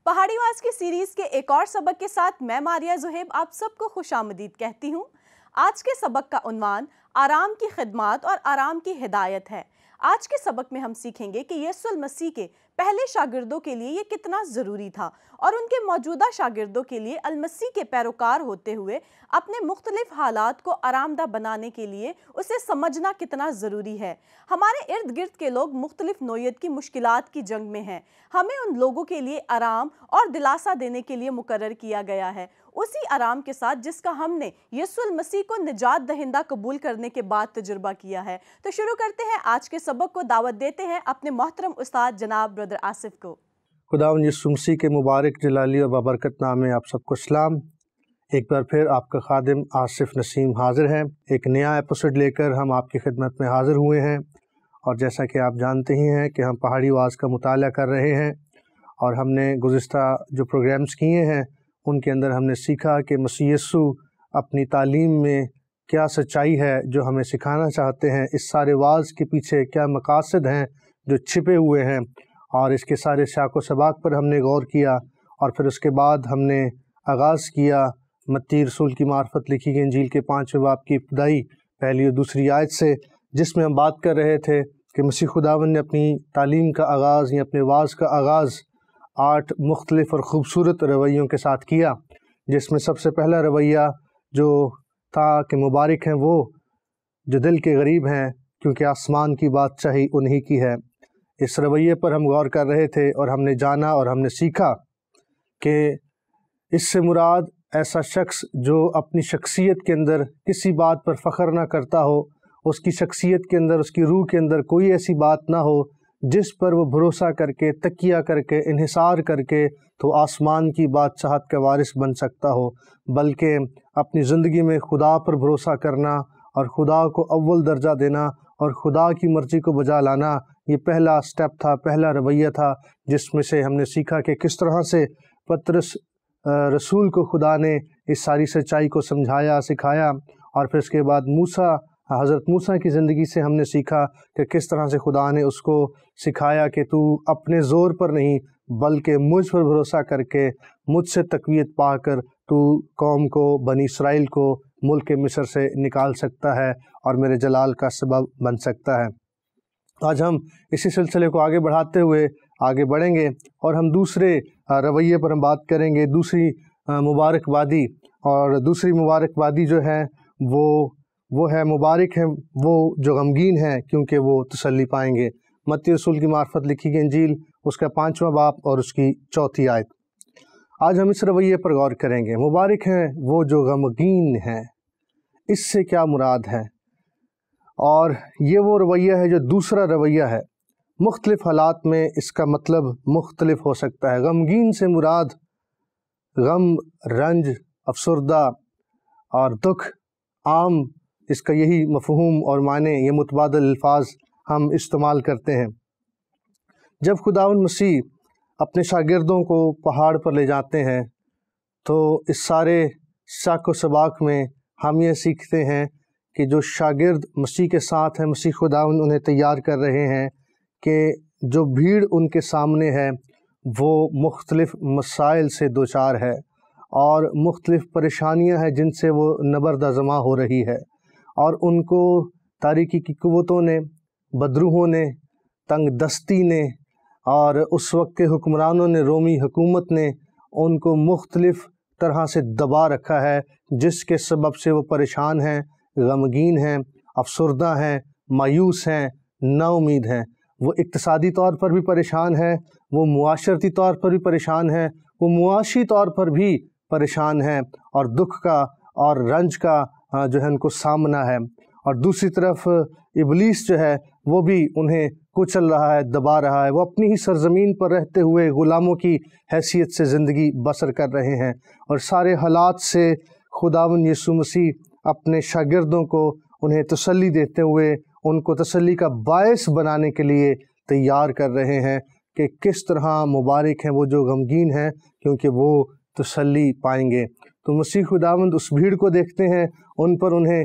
پہاڑی واز کی سیریز کے ایک اور سبق کے ساتھ میں ماریہ زہیب آپ سب کو خوش آمدید کہتی ہوں۔ آج کے سبق کا عنوان آرام کی خدمات اور آرام کی ہدایت ہے۔ آج کے سبق میں ہم سیکھیں گے کہ یسوع المسیح کے پہلے شاگردوں کے لیے یہ کتنا ضروری تھا اور ان کے موجودہ شاگردوں کے لیے المسیح کے پیروکار ہوتے ہوئے اپنے مختلف حالات کو آرام دہ بنانے کے لیے اسے سمجھنا کتنا ضروری ہے۔ ہمارے ارد گرد کے لوگ مختلف نوعیت کی مشکلات کی جنگ میں ہیں۔ ہمیں ان لوگوں کے لیے آرام اور دلاسا دینے کے لیے مقرر کیا گیا ہے، اسی آرام کے ساتھ جس کا ہم نے یسوع المسیح کو نجات دہندہ قبول کرنے کے بعد تجربہ کیا ہے۔ تو شروع کرتے ہیں آج کے سبق کو، دعوت دیتے ہیں اپنے محترم استاد جناب بردر آصف کو۔ خداوند یسوع مسیح کے مبارک جلالی اور بابرکت نام میں آپ سب کو سلام۔ ایک بار پھر آپ کا خادم آصف نسیم حاضر ہے، ایک نیا ایپیسوڈ لے کر ہم آپ کی خدمت میں حاضر ہوئے ہیں، اور جیسا کہ آپ جانتے ہی ہیں کہ ہم پہاڑی واز کا مطالعہ کر رہے ہیں، اور ہم نے گزشتہ جو پروگرامز کیے ہیں ان کے اندر ہم نے سیکھا کہ مسیح یسوع اپنی تعلیم میں کیا سچائی ہے جو ہمیں سکھانا چاہتے ہیں، اس سارے واز کے پیچھے کیا مقاصد ہیں جو چھپے ہوئے ہیں، اور اس کے سارے سیاق و سباق پر ہم نے غور کیا۔ اور پھر اس کے بعد ہم نے آغاز کیا متی رسول کی معرفت لکھی گئی انجیل کے 5ویں باب کی ابتدائی پہلی اور دوسری آیت سے، جس میں ہم بات کر رہے تھے کہ مسیح خداوند نے اپنی تعلیم کا آغاز یا اپنے واز کا آغاز 8 مختلف اور خوبصورت رویوں کے ساتھ کیا، جس میں سب سے پہلا رویہ جو تھا کہ مبارک ہیں وہ جو دل کے غریب ہیں کیونکہ آسمان کی بادشاہی انہی کی ہے۔ اس رویے پر ہم غور کر رہے تھے اور ہم نے جانا اور ہم نے سیکھا کہ اس سے مراد ایسا شخص جو اپنی شخصیت کے اندر کسی بات پر فخر نہ کرتا ہو، اس کی شخصیت کے اندر، اس کی روح کے اندر کوئی ایسی بات نہ ہو جس پر وہ بھروسہ کر کے، تکیہ کر کے، انحصار کر کے تو آسمان کی بادشاہت کا وارث بن سکتا ہو، بلکہ اپنی زندگی میں خدا پر بھروسہ کرنا اور خدا کو اول درجہ دینا اور خدا کی مرضی کو بجا لانا، یہ پہلا سٹیپ تھا، پہلا رویہ تھا، جس میں سے ہم نے سیکھا کہ کس طرح سے پطرس رسول کو خدا نے اس ساری سچائی کو سمجھایا، سکھایا، اور پھر اس کے بعد حضرت موسیٰ کی زندگی سے ہم نے سیکھا کہ کس طرح سے خدا نے اس کو سکھایا کہ تو اپنے زور پر نہیں بلکہ مجھ پر بھروسہ کر کے مجھ سے تقویت پا کر تو قوم کو، بنی اسرائیل کو ملک مصر سے نکال سکتا ہے اور میرے جلال کا سبب بن سکتا ہے۔ آج ہم اسی سلسلے کو آگے بڑھاتے ہوئے آگے بڑھیں گے اور ہم دوسرے رویے پر ہم بات کریں گے، دوسری مبارکبادی، اور دوسری مبارکبادی جو ہے وہ ہے مبارک ہیں وہ جو غمگین ہیں کیونکہ وہ تسلی پائیں گے۔ متی رسول کی معرفت لکھی گئی انجیل اس کا 5واں باب اور اس کی 4تھی آیت۔ آج ہم اس رویے پر غور کریں گے، مبارک ہیں وہ جو غمگین ہیں، اس سے کیا مراد ہے؟ اور یہ وہ رویہ ہے جو دوسرا رویہ ہے۔ مختلف حالات میں اس کا مطلب مختلف ہو سکتا ہے۔ غمگین سے مراد غم، رنج، افسردہ اور دکھ، عام اس کا یہی مفہوم اور معنی، یہ متبادل الفاظ ہم استعمال کرتے ہیں۔ جب خداوند مسیح اپنے شاگردوں کو پہاڑ پر لے جاتے ہیں تو اس سارے سیاق و سباق میں ہم یہ سیکھتے ہیں کہ جو شاگرد مسیح کے ساتھ ہیں، مسیح خداوند انہیں تیار کر رہے ہیں کہ جو بھیڑ ان کے سامنے ہے وہ مختلف مسائل سے دوچار ہے اور مختلف پریشانیاں ہیں جن سے وہ نبردہ زماں ہو رہی ہے، اور ان کو تاریکی کی قوتوں نے، بدروحوں نے، تنگ دستی نے اور اس وقت کے حکمرانوں نے، رومی حکومت نے ان کو مختلف طرح سے دبا رکھا ہے، جس کے سبب سے وہ پریشان ہیں، غمگین ہیں، افسردہ ہیں، مایوس ہیں، نا امید ہیں۔ وہ اقتصادی طور پر بھی پریشان ہیں، وہ معاشرتی طور پر بھی پریشان ہیں، وہ معاشی طور پر بھی پریشان ہیں، اور دکھ کا اور رنج کا جو ہے ان کو سامنا ہے۔ اور دوسری طرف ابلیس جو ہے وہ بھی انہیں کچل رہا ہے، دبا رہا ہے، وہ اپنی ہی سرزمین پر رہتے ہوئے غلاموں کی حیثیت سے زندگی بسر کر رہے ہیں، اور سارے حالات سے خداوند یسوع مسیح اپنے شاگردوں کو انہیں تسلی دیتے ہوئے ان کو تسلی کا باعث بنانے کے لیے تیار کر رہے ہیں کہ کس طرح مبارک ہیں وہ جو غمگین ہیں کیونکہ وہ تسلی پائیں گے۔ تو مسیح خداوند اس بھیڑ کو دیکھتے ہیں، ان پر انہیں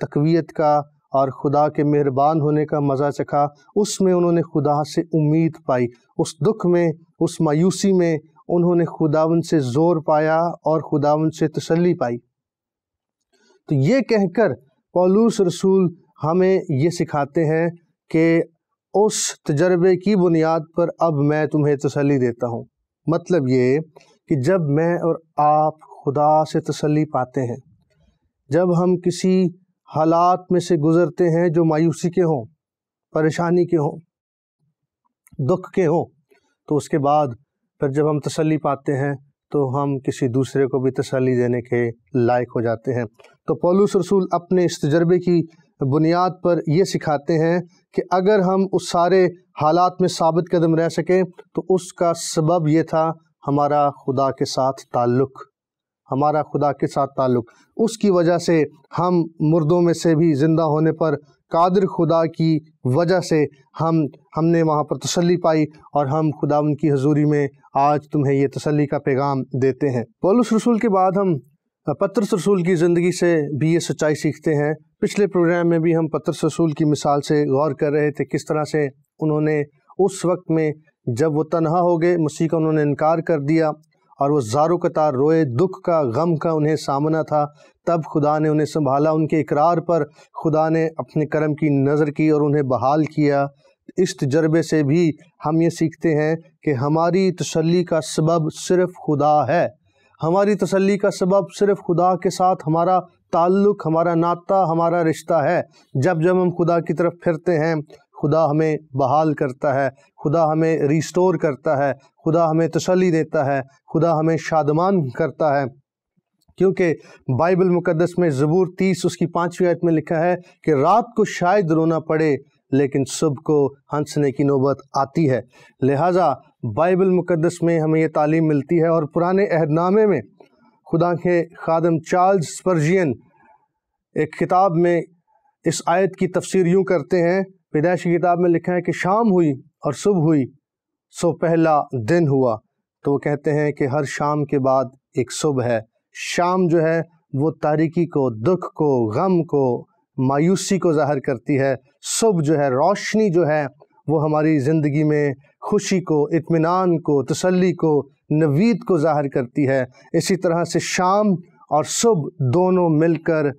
تقویت کا اور خدا کے مہربان ہونے کا مزہ چکھا، اس میں انہوں نے خدا سے امید پائی، اس دکھ میں، اس مایوسی میں انہوں نے خداوند سے زور پایا اور خداوند سے تسلی پائی۔ تو یہ کہہ کر پولس رسول ہمیں یہ سکھاتے ہیں کہ اس تجربے کی بنیاد پر اب میں تمہیں تسلی دیتا ہوں۔ مطلب یہ کہ جب میں اور آپ خدا سے تسلی پاتے ہیں، جب ہم کسی حالات میں سے گزرتے ہیں جو مایوسی کے ہوں، پریشانی کے ہوں، دکھ کے ہوں، تو اس کے بعد پھر جب ہم تسلی پاتے ہیں تو ہم کسی دوسرے کو بھی تسلی دینے کے لائق ہو جاتے ہیں۔ تو پولس رسول اپنے اس تجربے کی بنیاد پر یہ سکھاتے ہیں کہ اگر ہم اس سارے حالات میں ثابت قدم رہ سکیں تو اس کا سبب یہ تھا ہمارا خدا کے ساتھ تعلق، ہمارا خدا کے ساتھ تعلق۔ اس کی وجہ سے ہم مردوں میں سے بھی زندہ ہونے پر قادر خدا کی وجہ سے ہم نے وہاں پر تسلی پائی، اور ہم خداوند کی حضوری میں آج تمہیں یہ تسلی کا پیغام دیتے ہیں۔ پولس رسول کے بعد ہم پطرس رسول کی زندگی سے بھی یہ سچائی سیکھتے ہیں۔ پچھلے پروگرام میں بھی ہم پطرس رسول کی مثال سے غور کر رہے تھے، کس طرح سے انہوں نے اس وقت میں جب وہ تنہا ہو گئے، مسیح کا انہوں نے انکار کر دیا اور وہ زارو قطار روئے، دکھ کا، غم کا انہیں سامنا تھا، تب خدا نے انہیں سنبھالا، ان کے اقرار پر خدا نے اپنے کرم کی نظر کی اور انہیں بحال کیا۔ اس تجربے سے بھی ہم یہ سیکھتے ہیں کہ ہماری تسلی کا سبب صرف خدا ہے، ہماری تسلی کا سبب صرف خدا کے ساتھ ہمارا تعلق، ہمارا ناطہ، ہمارا رشتہ ہے۔ جب ہم خدا کی طرف پھرتے ہیں، خدا ہمیں بحال کرتا ہے، خدا ہمیں ریسٹور کرتا ہے، خدا ہمیں تسلی دیتا ہے، خدا ہمیں شادمان کرتا ہے، کیونکہ بائبل مقدس میں زبور 30 اس کی 5ویں آیت میں لکھا ہے کہ رات کو شاید رونا پڑے لیکن صبح کو ہنسنے کی نوبت آتی ہے۔ لہٰذا بائبل مقدس میں ہمیں یہ تعلیم ملتی ہے، اور پرانے عہد نامے میں خدا کے خادم چارلز اسپرجین ایک کتاب میں اس آیت کی تفسیر یوں کرتے ہیں۔ پیدائش کی کتاب میں لکھا ہے کہ شام ہوئی اور صبح ہوئی سو پہلا دن ہوا، تو وہ کہتے ہیں کہ ہر شام کے بعد ایک صبح ہے۔ شام جو ہے وہ تاریکی کو، دکھ کو، غم کو، مایوسی کو ظاہر کرتی ہے۔ صبح جو ہے، روشنی جو ہے، وہ ہماری زندگی میں خوشی کو، اطمینان کو، تسلی کو، نوید کو ظاہر کرتی ہے۔ اسی طرح سے شام اور صبح دونوں مل کر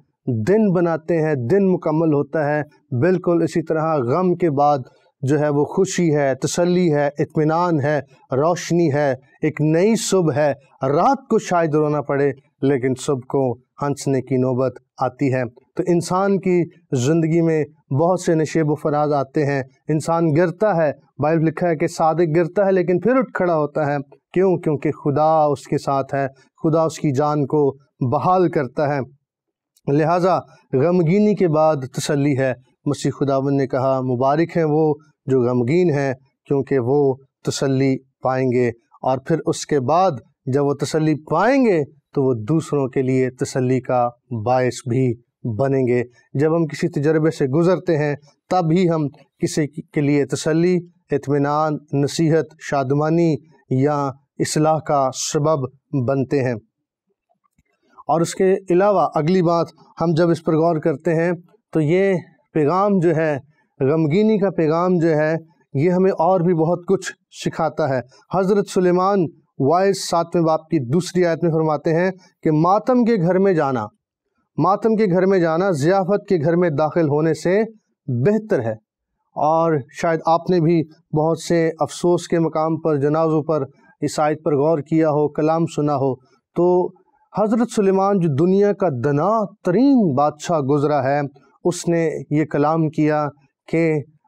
دن بناتے ہیں، دن مکمل ہوتا ہے۔ بالکل اسی طرح غم کے بعد جو ہے وہ خوشی ہے، تسلی ہے، اطمینان ہے، روشنی ہے، ایک نئی صبح ہے۔ رات کو شاید رونا پڑے لیکن صبح کو ہنسنے کی نوبت آتی ہے۔ تو انسان کی زندگی میں بہت سے نشیب و فراز آتے ہیں، انسان گرتا ہے، بائبل لکھا ہے کہ صادق گرتا ہے لیکن پھر اٹھ کھڑا ہوتا ہے۔ کیوں؟ کیونکہ خدا اس کے ساتھ ہے، خدا اس کی جان کو بحال کرتا ہے۔ لہٰذا غمگینی کے بعد تسلی ہے۔ مسیح خداوند نے کہا مبارک ہیں وہ جو غمگین ہیں کیونکہ وہ تسلی پائیں گے، اور پھر اس کے بعد جب وہ تسلی پائیں گے تو وہ دوسروں کے لیے تسلی کا باعث بھی بنیں گے۔ جب ہم کسی تجربے سے گزرتے ہیں تب ہی ہم کسی کے لیے تسلی، اطمینان، نصیحت، شادمانی یا اصلاح کا سبب بنتے ہیں۔ اور اس کے علاوہ اگلی بات ہم جب اس پر غور کرتے ہیں تو یہ پیغام جو ہے، غمگینی کا پیغام جو ہے، یہ ہمیں اور بھی بہت کچھ سکھاتا ہے۔ حضرت سلیمان وائس 7ویں باب کی 2 آیت میں فرماتے ہیں کہ ماتم کے گھر میں جانا، ماتم کے گھر میں جانا ضیافت کے گھر میں داخل ہونے سے بہتر ہے۔ اور شاید آپ نے بھی بہت سے افسوس کے مقام پر، جنازوں پر اس آیت پر غور کیا ہو، کلام سنا ہو، تو حضرت سلیمان جو دنیا کا دنا ترین بادشاہ گزرا ہے، اس نے یہ کلام کیا کہ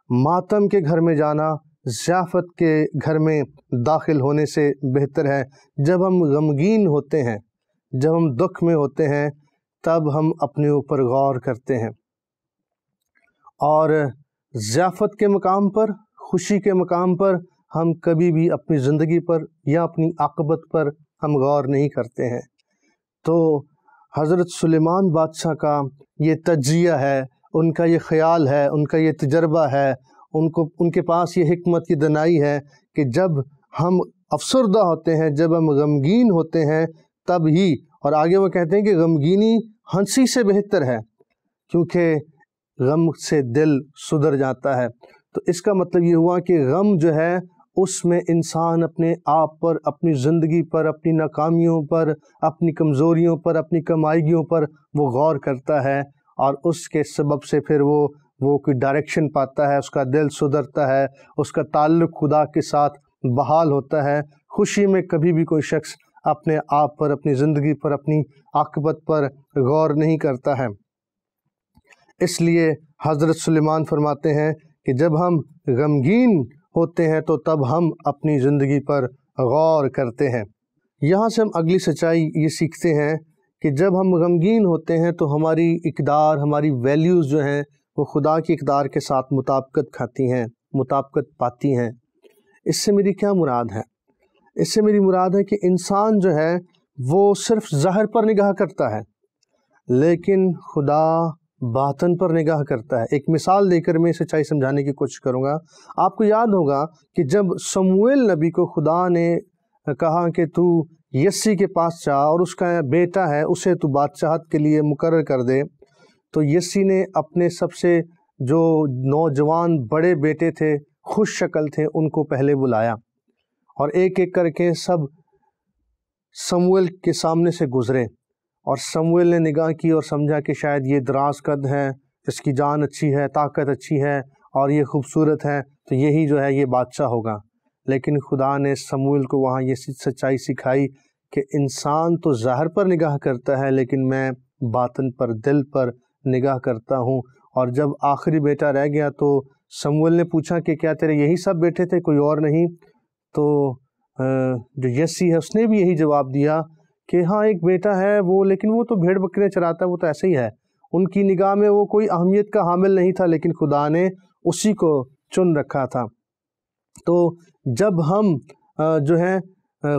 ماتم کے گھر میں جانا ضیافت کے گھر میں داخل ہونے سے بہتر ہے۔ جب ہم غمگین ہوتے ہیں، جب ہم دکھ میں ہوتے ہیں، تب ہم اپنے اوپر غور کرتے ہیں، اور ضیافت کے مقام پر، خوشی کے مقام پر ہم کبھی بھی اپنی زندگی پر یا اپنی عاقبت پر ہم غور نہیں کرتے ہیں۔ تو حضرت سلیمان بادشاہ کا یہ تجزیہ ہے، ان کا یہ خیال ہے، ان کا یہ تجربہ ہے، ان کے پاس یہ حکمت کی دانائی ہے کہ جب ہم افسردہ ہوتے ہیں، جب ہم غمگین ہوتے ہیں، تب ہی، اور آگے وہ کہتے ہیں کہ غمگینی ہنسی سے بہتر ہے، کیونکہ غم سے دل سدھر جاتا ہے۔ تو اس کا مطلب یہ ہوا کہ غم جو ہے اس میں انسان اپنے آپ پر، اپنی زندگی پر، اپنی ناکامیوں پر، اپنی کمزوریوں پر، اپنی کمائیوں پر وہ غور کرتا ہے، اور اس کے سبب سے پھر وہ کوئی ڈائریکشن پاتا ہے، اس کا دل سدھرتا ہے، اس کا تعلق خدا کے ساتھ بحال ہوتا ہے۔ خوشی میں کبھی بھی کوئی شخص اپنے آپ پر، اپنی زندگی پر، اپنی عاقبت پر غور نہیں کرتا ہے۔ اس لیے حضرت سلیمان فرماتے ہیں کہ جب ہم غمگین ہوتے ہیں تو تب ہم اپنی زندگی پر غور کرتے ہیں۔ یہاں سے ہم اگلی سچائی یہ سیکھتے ہیں کہ جب ہم غمگین ہوتے ہیں تو ہماری اقدار، ہماری ویلیوز جو ہیں وہ خدا کی اقدار کے ساتھ مطابقت کھاتی ہیں، مطابقت پاتی ہیں۔ اس سے میری کیا مراد ہے؟ اس سے میری مراد ہے کہ انسان جو ہے وہ صرف ظاہر پر نگاہ کرتا ہے، لیکن خدا باطن پر نگاہ کرتا ہے۔ ایک مثال دے کر میں سچائی سمجھانے کی کوشش کروں گا۔ آپ کو یاد ہوگا کہ جب سموئیل نبی کو خدا نے کہا کہ تو یسی کے پاس جا اور اس کا بیٹا ہے اسے تو بادشاہت کے لیے مقرر کر دے، تو یسی نے اپنے سب سے جو نوجوان بڑے بیٹے تھے، خوش شکل تھے، ان کو پہلے بلایا، اور ایک ایک کر کے سب سموئیل کے سامنے سے گزرے، اور سموئیل نے نگاہ کی اور سمجھا کہ شاید یہ دراز قد ہے، اس کی جان اچھی ہے، طاقت اچھی ہے، اور یہ خوبصورت ہے، تو یہی جو ہے یہ بادشاہ ہوگا۔ لیکن خدا نے سموئیل کو وہاں یہ سچائی سکھائی کہ انسان تو ظاہر پر نگاہ کرتا ہے، لیکن میں باطن پر، دل پر نگاہ کرتا ہوں۔ اور جب آخری بیٹا رہ گیا تو سموئیل نے پوچھا کہ کیا تیرے یہی سب بیٹے تھے، کوئی اور نہیں؟ تو جو یسی ہے اس نے بھی یہی جواب دیا کہ ہاں ایک بیٹا ہے وہ، لیکن وہ تو بھیڑ بکریاں چراتا ہے، وہ تو ایسے ہی ہے۔ ان کی نگاہ میں وہ کوئی اہمیت کا حامل نہیں تھا، لیکن خدا نے اسی کو چن رکھا تھا۔ تو جب ہم جو ہے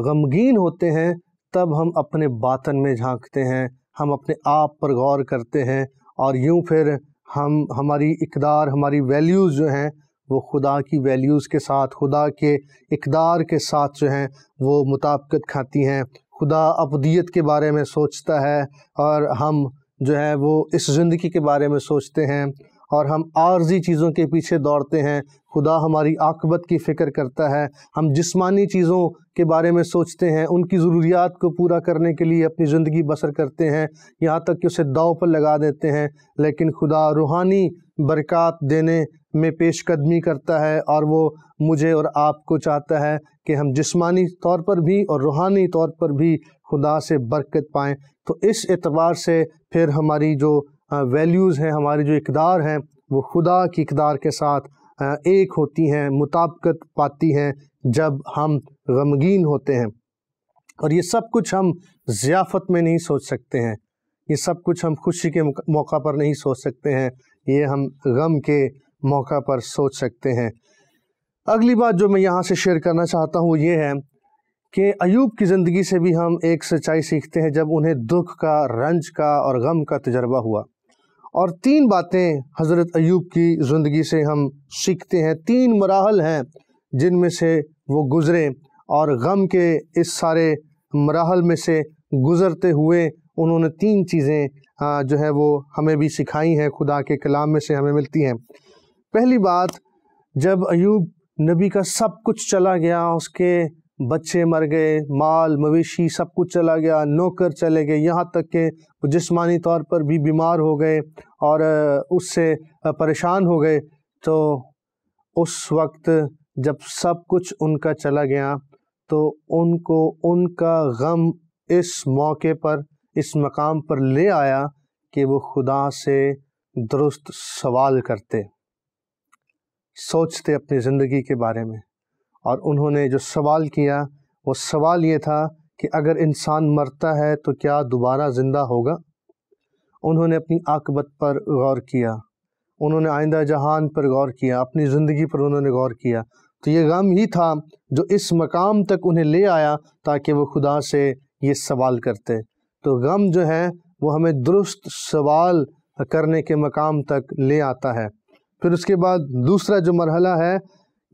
غمگین ہوتے ہیں تب ہم اپنے باطن میں جھانکتے ہیں، ہم اپنے آپ پر غور کرتے ہیں، اور یوں پھر ہماری اقدار، ہماری ویلیوز جو ہیں وہ خدا کی ویلیوز کے ساتھ، خدا کے اقدار کے ساتھ جو ہیں وہ مطابقت کھاتی ہیں۔ خدا ابدیت کے بارے میں سوچتا ہے، اور ہم جو ہے وہ اس زندگی کے بارے میں سوچتے ہیں، اور ہم عارضی چیزوں کے پیچھے دوڑتے ہیں۔ خدا ہماری عاقبت کی فکر کرتا ہے۔ ہم جسمانی چیزوں کے بارے میں سوچتے ہیں، ان کی ضروریات کو پورا کرنے کے لیے اپنی زندگی بسر کرتے ہیں، یہاں تک کہ اسے داؤ پر لگا دیتے ہیں۔ لیکن خدا روحانی برکات دینے میں پیش قدمی کرتا ہے، اور وہ مجھے اور آپ کو چاہتا ہے کہ ہم جسمانی طور پر بھی اور روحانی طور پر بھی خدا سے برکت پائیں۔ تو اس اعتبار سے پھر ہماری جو ویلیوز ہیں، ہماری جو اقدار ہیں، وہ خدا کی اقدار کے ساتھ ایک ہوتی ہیں، مطابقت پاتی ہیں جب ہم غمگین ہوتے ہیں۔ اور یہ سب کچھ ہم ضیافت میں نہیں سوچ سکتے ہیں، یہ سب کچھ ہم خوشی کے موقع پر نہیں سوچ سکتے ہیں، یہ ہم غم کے موقع پر سوچ سکتے ہیں۔ اگلی بات جو میں یہاں سے شیئر کرنا چاہتا ہوں یہ ہے کہ ایوب کی زندگی سے بھی ہم ایک سچائی سیکھتے ہیں جب انہیں دکھ کا، رنج کا اور غم کا تجربہ ہوا۔ اور 3 باتیں حضرت ایوب کی زندگی سے ہم سیکھتے ہیں، 3 مراحل ہیں جن میں سے وہ گزرے، اور غم کے اس سارے مراحل میں سے گزرتے ہوئے انہوں نے 3 چیزیں جو ہے وہ ہمیں بھی سکھائی ہیں، خدا کے کلام میں سے ہمیں ملتی ہیں۔ پہلی بات، جب ایوب نبی کا سب کچھ چلا گیا، اس کے بچے مر گئے، مال مویشی سب کچھ چلا گیا، نوکر چلے گئے، یہاں تک کہ وہ جسمانی طور پر بھی بیمار ہو گئے اور اس سے پریشان ہو گئے، تو اس وقت جب سب کچھ ان کا چلا گیا تو ان کو ان کا غم اس موقع پر، اس مقام پر لے آیا کہ وہ خدا سے درست سوال کرتے، سوچتے اپنی زندگی کے بارے میں۔ اور انہوں نے جو سوال کیا وہ سوال یہ تھا کہ اگر انسان مرتا ہے تو کیا دوبارہ زندہ ہوگا؟ انہوں نے اپنی عاقبت پر غور کیا، انہوں نے آئندہ جہان پر غور کیا، اپنی زندگی پر انہوں نے غور کیا۔ تو یہ غم ہی تھا جو اس مقام تک انہیں لے آیا تاکہ وہ خدا سے یہ سوال کرتے۔ تو غم جو ہے وہ ہمیں درست سوال کرنے کے مقام تک لے آتا ہے۔ پھر اس کے بعد دوسرا جو مرحلہ ہے،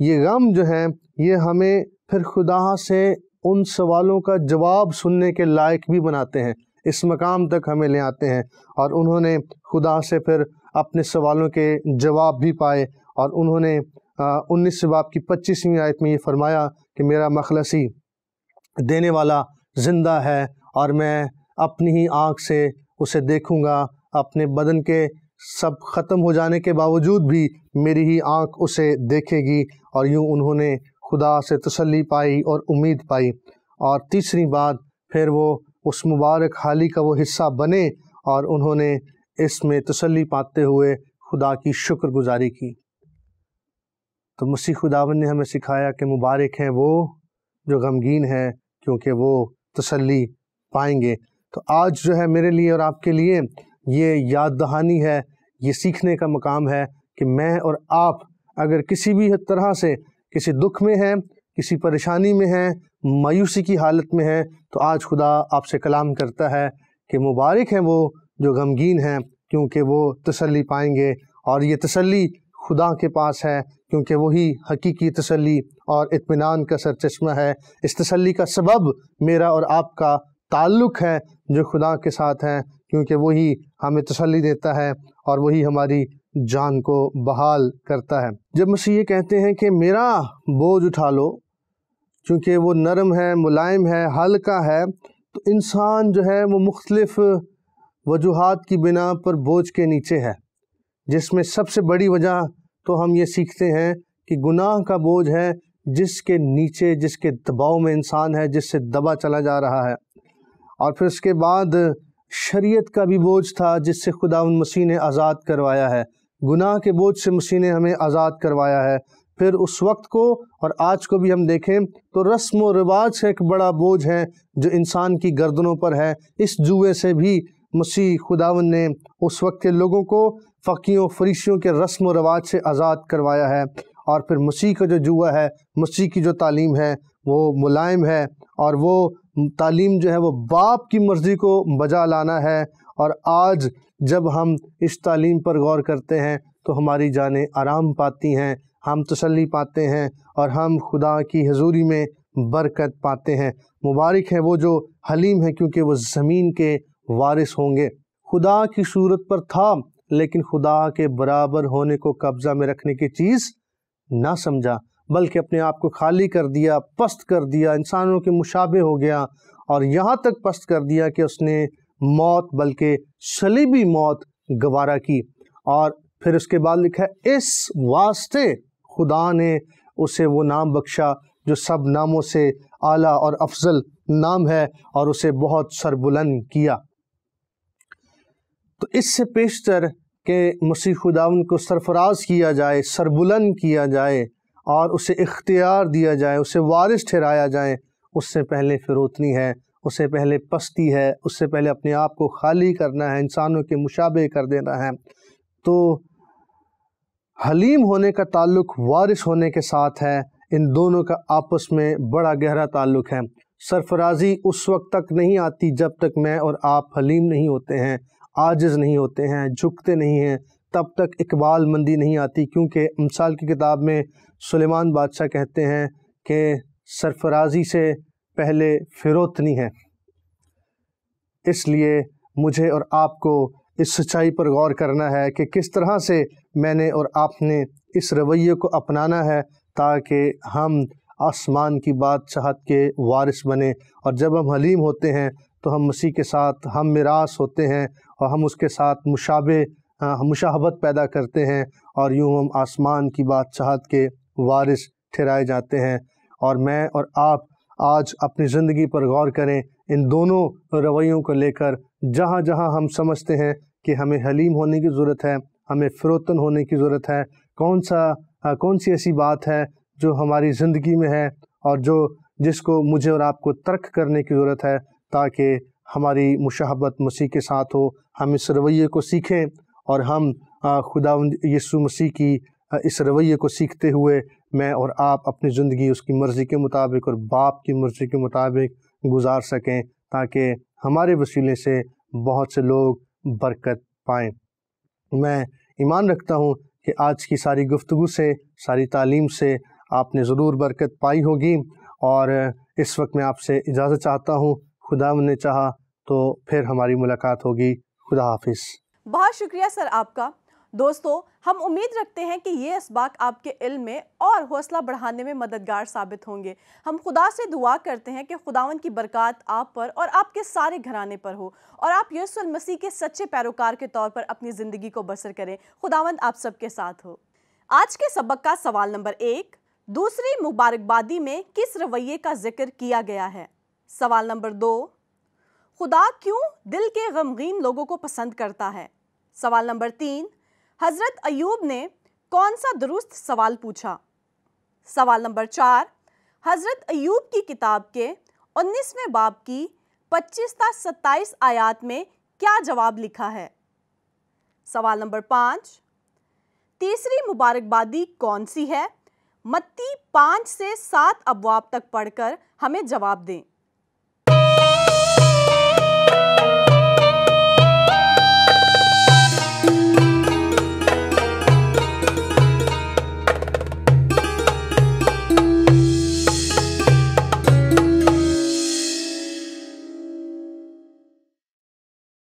یہ غم جو ہے یہ ہمیں پھر خدا سے ان سوالوں کا جواب سننے کے لائق بھی بناتے ہیں۔ اس مقام تک ہمیں لے آتے ہیں، اور انہوں نے خدا سے پھر اپنے سوالوں کے جواب بھی پائے، اور انہوں نے 19 باب کی 25ویں آیت میں یہ فرمایا کہ میرا مخلصی دینے والا زندہ ہے، اور میں اپنی ہی آنکھ سے اسے دیکھوں گا، اپنے بدن کے سب ختم ہو جانے کے باوجود بھی میری ہی آنکھ اسے دیکھے گی۔ اور یوں انہوں نے خدا سے تسلی پائی اور امید پائی۔ اور تیسری بات، پھر وہ اس مبارک حالی کا وہ حصہ بنے، اور انہوں نے اس میں تسلی پاتے ہوئے خدا کی شکر گزاری کی۔ تو مسیح خداوند نے ہمیں سکھایا کہ مبارک ہیں وہ جو غمگین ہیں، کیونکہ وہ تسلی پائیں گے۔ تو آج جو ہے میرے لیے اور آپ کے لیے یہ یاد دہانی ہے، یہ سیکھنے کا مقام ہے کہ میں اور آپ اگر کسی بھی طرح سے کسی دکھ میں ہیں، کسی پریشانی میں ہیں، مایوسی کی حالت میں ہیں، تو آج خدا آپ سے کلام کرتا ہے کہ مبارک ہیں وہ جو غمگین ہیں، کیونکہ وہ تسلی پائیں گے۔ اور یہ تسلی خدا کے پاس ہے، کیونکہ وہی حقیقی تسلی اور اطمینان کا سرچشمہ ہے۔ اس تسلی کا سبب میرا اور آپ کا تعلق ہے جو خدا کے ساتھ ہے، کیونکہ وہی ہمیں تسلی دیتا ہے اور وہی ہماری جان کو بحال کرتا ہے۔ جب مسیح یہ کہتے ہیں کہ میرا بوجھ اٹھا لو، چونکہ وہ نرم ہے، ملائم ہے، ہلکا ہے، تو انسان جو ہے وہ مختلف وجوہات کی بنا پر بوجھ کے نیچے ہے، جس میں سب سے بڑی وجہ تو ہم یہ سیکھتے ہیں کہ گناہ کا بوجھ ہے، جس کے نیچے، جس کے دباؤ میں انسان ہے، جس سے دبا چلا جا رہا ہے۔ اور پھر اس کے بعد شریعت کا بھی بوجھ تھا، جس سے خداوند مسیح نے آزاد کروایا ہے۔ گناہ کے بوجھ سے مسیح نے ہمیں آزاد کروایا ہے۔ پھر اس وقت کو اور آج کو بھی ہم دیکھیں تو رسم و رواج کا ایک بڑا بوجھ ہے جو انسان کی گردنوں پر ہے۔ اس جوئے سے بھی مسیح خداوند نے اس وقت کے لوگوں کو فقیوں فریسیوں کے رسم و رواج سے آزاد کروایا ہے۔ اور پھر مسیح کا جو جوا ہے، مسیح کی جو تعلیم ہے وہ ملائم ہے، اور وہ تعلیم جو ہے وہ باپ کی مرضی کو بجا لانا ہے۔ اور آج جب ہم اس تعلیم پر غور کرتے ہیں تو ہماری جانیں آرام پاتی ہیں، ہم تسلی پاتے ہیں، اور ہم خدا کی حضوری میں برکت پاتے ہیں۔ مبارک ہیں وہ جو حلیم ہیں، کیونکہ وہ زمین کے وارث ہوں گے۔ خدا کی صورت پر تھا، لیکن خدا کے برابر ہونے کو قبضہ میں رکھنے کی چیز نہ سمجھا، بلکہ اپنے آپ کو خالی کر دیا، پست کر دیا، انسانوں کے مشابہ ہو گیا، اور یہاں تک پست کر دیا کہ اس نے موت، بلکہ صلیبی موت گوارا کی۔ اور پھر اس کے بعد لکھا ہے اس واسطے خدا نے اسے وہ نام بخشا جو سب ناموں سے اعلیٰ اور افضل نام ہے، اور اسے بہت سربلند کیا۔ تو اس سے پیشتر کہ مسیح خداوند کو سرفراز کیا جائے، سربلند کیا جائے، اور اسے اختیار دیا جائے، اسے وارث ٹھہرایا جائے، اس سے پہلے فروتنی ہے، اس سے پہلے پستی ہے، اس سے پہلے اپنے آپ کو خالی کرنا ہے، انسانوں کے مشابہ کر دینا ہے۔ تو حلیم ہونے کا تعلق وارث ہونے کے ساتھ ہے۔ ان دونوں کا آپس میں بڑا گہرا تعلق ہے۔ سرفرازی اس وقت تک نہیں آتی جب تک میں اور آپ حلیم نہیں ہوتے ہیں، عاجز نہیں ہوتے ہیں، جھکتے نہیں ہیں، تب تک اقبال مندی نہیں آتی، کیونکہ امثال کی کتاب میں سلیمان بادشاہ کہتے ہیں کہ سرفرازی سے پہلے فروتنی ہے۔ اس لیے مجھے اور آپ کو اس سچائی پر غور کرنا ہے کہ کس طرح سے میں نے اور آپ نے اس رویے کو اپنانا ہے تاکہ ہم آسمان کی بادشاہت کے وارث بنیں۔ اور جب ہم حلیم ہوتے ہیں تو ہم مسیح کے ساتھ ہم میراث ہوتے ہیں، اور ہم اس کے ساتھ مشابہت پیدا کرتے ہیں، اور یوں ہم آسمان کی بادشاہت کے وارث ٹھہرائے جاتے ہیں۔ اور میں اور آپ آج اپنی زندگی پر غور کریں ان دونوں رویوں کو لے کر، جہاں جہاں ہم سمجھتے ہیں کہ ہمیں حلیم ہونے کی ضرورت ہے، ہمیں فروتن ہونے کی ضرورت ہے، کون سی ایسی بات ہے جو ہماری زندگی میں ہے اور جس کو مجھے اور آپ کو ترک کرنے کی ضرورت ہے تاکہ ہماری مشابہت مسیح کے ساتھ ہو۔ ہم اس رویے کو سیکھیں، اور ہم خداوند یسوع مسیح کی اس رویے کو سیکھتے ہوئے میں اور آپ اپنی زندگی اس کی مرضی کے مطابق اور باپ کی مرضی کے مطابق گزار سکیں، تاکہ ہمارے وسیلے سے بہت سے لوگ برکت پائیں۔ میں ایمان رکھتا ہوں کہ آج کی ساری گفتگو سے، ساری تعلیم سے آپ نے ضرور برکت پائی ہوگی، اور اس وقت میں آپ سے اجازت چاہتا ہوں۔ خداوند نے چاہا تو پھر ہماری ملاقات ہوگی۔ خدا حافظ۔ بہت شکریہ سر آپ کا۔ دوستو، ہم امید رکھتے ہیں کہ یہ اسباق آپ کے علم میں اور حوصلہ بڑھانے میں مددگار ثابت ہوں گے۔ ہم خدا سے دعا کرتے ہیں کہ خداوند کی برکات آپ پر اور آپ کے سارے گھرانے پر ہو، اور آپ یسوع المسیح کے سچے پیروکار کے طور پر اپنی زندگی کو بسر کریں۔ خداوند آپ سب کے ساتھ ہو۔ آج کے سبق کا سوال نمبر 1، دوسری مبارکبادی میں کس رویے کا ذکر کیا گیا ہے؟ سوال نمبر 2، خدا کیوں دل کے غمگین لوگوں کو پسند کرتا ہے؟ سوال نمبر 3، حضرت ایوب نے کون سا درست سوال پوچھا؟ سوال نمبر 4، حضرت ایوب کی کتاب کے 19ویں باب کی 25 تا 27 آیات میں کیا جواب لکھا ہے؟ سوال نمبر 5، تیسری مبارکبادی کون سی ہے؟ متی 5 سے 7 ابواب تک پڑھ کر ہمیں جواب دیں۔